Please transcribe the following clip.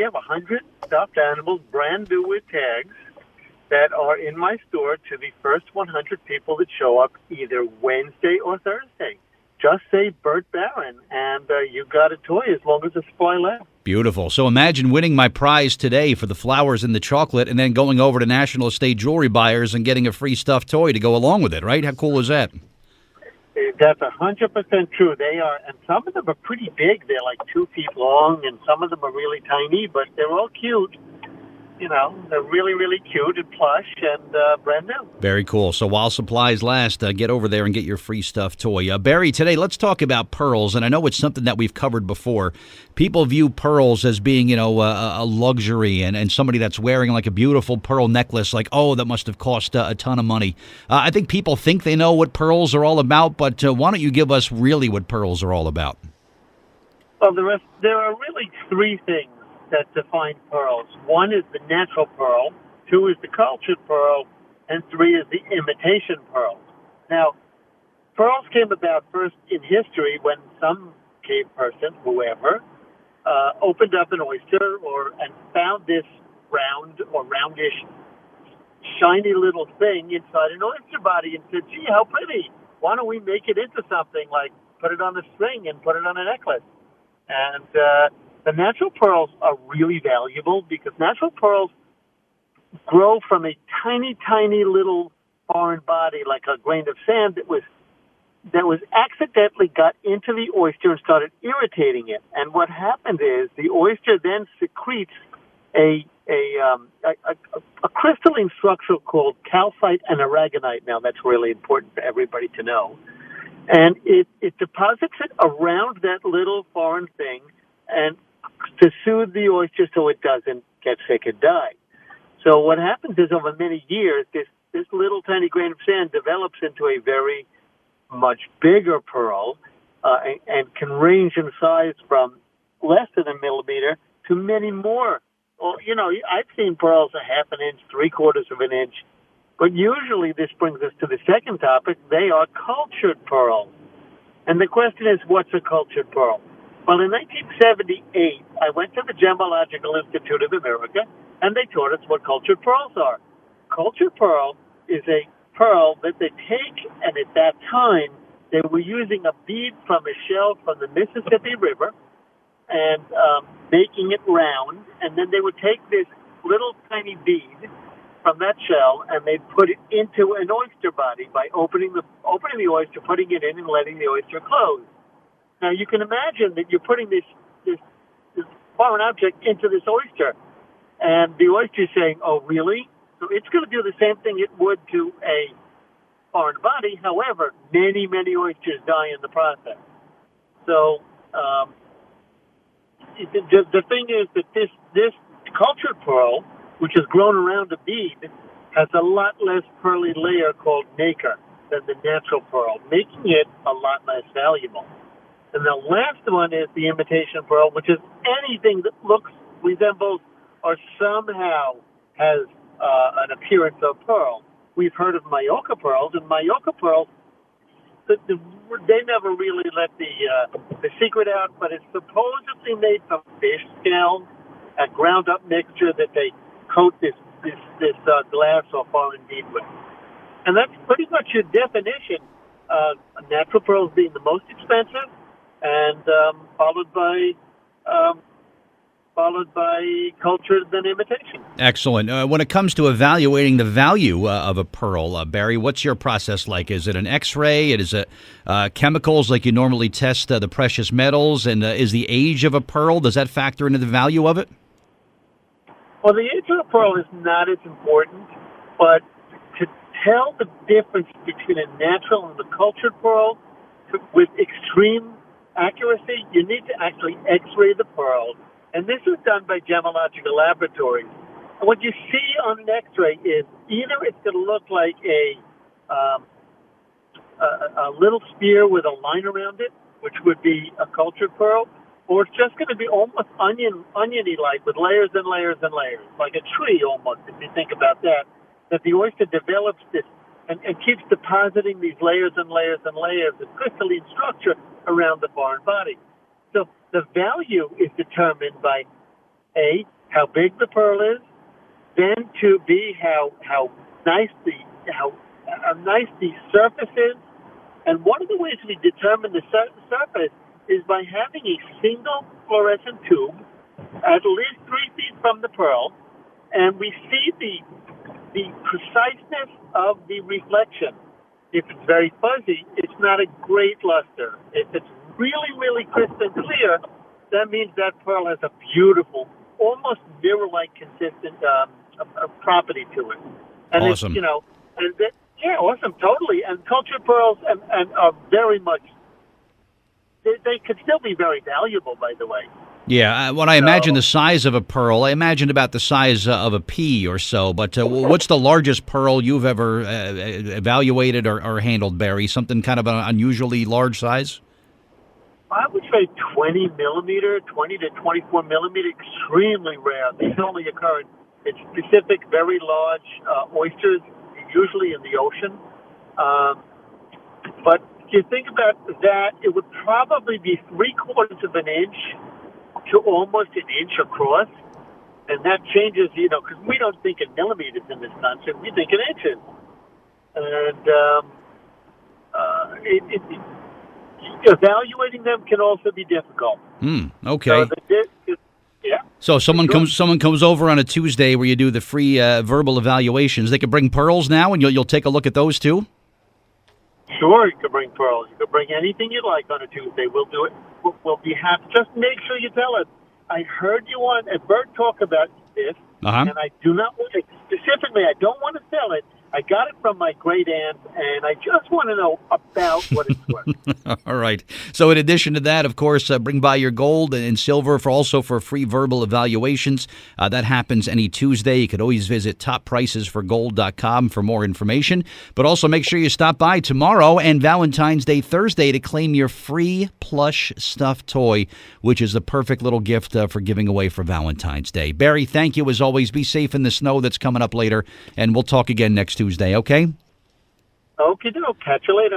have 100 stuffed animals, brand new with tags, that are in my store to the first 100 people that show up either Wednesday or Thursday. Just say Burt Barron, and you got a toy as long as the supply lasts. Beautiful. So imagine winning my prize today for the flowers and the chocolate and then going over to National Estate Jewelry Buyers and getting a free stuffed toy to go along with it, right? How cool is that? That's 100% true. They are, and some of them are pretty big. They're like 2 feet long, and some of them are really tiny, but they're all cute. You know, they're really, really cute and plush and brand new. Very cool. So while supplies last, get over there and get your free stuffed toy. Barry, today let's talk about pearls, and I know it's something that we've covered before. People view pearls as being, you know, a luxury, and somebody that's wearing like a beautiful pearl necklace, like, oh, that must have cost a ton of money. I think people think they know what pearls are all about, but why don't you give us really what pearls are all about? Well, there are really 3 things that define pearls. 1 is the natural pearl, 2 is the cultured pearl, and 3 is the imitation pearl. Now, pearls came about first in history when some cave person, whoever, opened up an oyster and found this round or roundish, shiny little thing inside an oyster body and said, gee, how pretty. Why don't we make it into something like put it on a string and put it on a necklace? And the natural pearls are really valuable because natural pearls grow from a tiny, tiny little foreign body, like a grain of sand that was accidentally got into the oyster and started irritating it. And what happened is the oyster then secretes a crystalline structure called calcite and aragonite. Now, that's really important for everybody to know. And it deposits it around that little foreign thing and to soothe the oyster so it doesn't get sick and die. So what happens is over many years, this little tiny grain of sand develops into a very much bigger pearl and can range in size from less than a millimeter to many more. Well, you know, I've seen pearls a half an inch, 3/4 of an inch. But usually this brings us to the second topic. They are cultured pearls. And the question is, what's a cultured pearl? Well, in 1978, I went to the Gemological Institute of America, and they taught us what cultured pearls are. Cultured pearl is a pearl that they take, and at that time, they were using a bead from a shell from the Mississippi River and making it round, and then they would take this little tiny bead from that shell, and they'd put it into an oyster body by opening the oyster, putting it in, and letting the oyster close. Now, you can imagine that you're putting this foreign object into this oyster, and the oyster is saying, oh, really? So it's going to do the same thing it would to a foreign body. However, many, many oysters die in the process. So the thing is that this cultured pearl, which is grown around a bead, has a lot less pearly layer called nacre than the natural pearl, making it a lot less valuable. And the last one is the imitation pearl, which is anything that looks, resembles, or somehow has an appearance of pearl. We've heard of Majolica pearls, and Majolica pearls, they never really let the secret out, but it's supposedly made from fish scale, a ground-up mixture that they coat this glass or foreign bead with. And that's pretty much your definition. Natural pearls being the most expensive, and followed by cultured then imitation. Excellent. When it comes to evaluating the value of a pearl, Barry, what's your process like? Is it an X-ray? Is it chemicals like you normally test the precious metals? And is the age of a pearl, does that factor into the value of it? Well, the age of a pearl is not as important, but to tell the difference between a natural and the cultured pearl with extreme accuracy, you need to actually X-ray the pearl. And this is done by gemological laboratories. And what you see on an X-ray is either it's going to look like a little spear with a line around it, which would be a cultured pearl, or it's just going to be almost oniony like with layers and layers and layers, like a tree almost, if you think about that the oyster develops this and keeps depositing these layers and layers and layers of crystalline structure around the foreign body. So the value is determined by A, how big the pearl is, then to B, how nice the surface is. And one of the ways we determine the surface is by having a single fluorescent tube at least 3 feet from the pearl, and we see the preciseness of the reflection. If it's very fuzzy, it's not a great luster. If it's really, really crystal clear, that means that pearl has a beautiful, almost mirror-like consistent property to it. And awesome. Awesome, totally. And cultured pearls and are very much, they could still be very valuable, by the way. Yeah, when I imagine the size of a pearl, I imagine about the size of a pea or so. But what's the largest pearl you've ever evaluated or handled, Barry? Something kind of an unusually large size? I would say 20 to 24 millimeter, extremely rare. These only occur in specific, very large oysters, usually in the ocean. But if you think about that, it would probably be 3/4 of an inch to almost an inch across. And that changes, because we don't think in millimeters in this country, we think in inches. And evaluating them can also be difficult. Okay. Yeah. So someone comes over on a Tuesday where you do the free verbal evaluations. They can bring pearls now, and you'll take a look at those too. Sure, you can bring pearls. You can bring anything you like on a Tuesday. We'll do it. We'll be happy. Just make sure you tell us. I heard you on Bert talk about this, and I do not want to specifically. I don't want to sell it. I got it from my great aunt, and I just want to know about what it's worth. All right. So in addition to that, of course, bring by your gold and silver for free verbal evaluations. That happens any Tuesday. You could always visit toppricesforgold.com for more information. But also make sure you stop by tomorrow and Valentine's Day Thursday to claim your free plush stuffed toy, which is the perfect little gift for giving away for Valentine's Day. Barry, thank you as always. Be safe in the snow that's coming up later, and we'll talk again next Tuesday, okay? Okie doke. Catch you later.